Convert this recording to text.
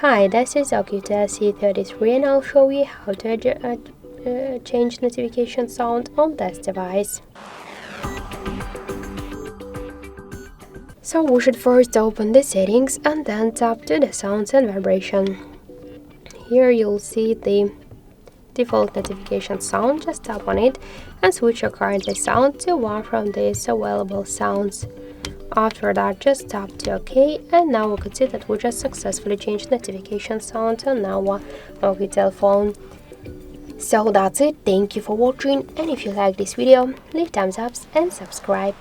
Hi, this is OUKITEL C33 and I'll show you how to change notification sound on this device. So we should first open the settings and then tap to the sounds and vibration. Here you'll see the default notification sound. Just tap on it and switch your current sound to one from these available sounds. After that, just tap to OK, and now we could see that we just successfully changed notification sound on our OUKITEL phone. So that's it, thank you for watching, and if you like this video, leave thumbs up and subscribe.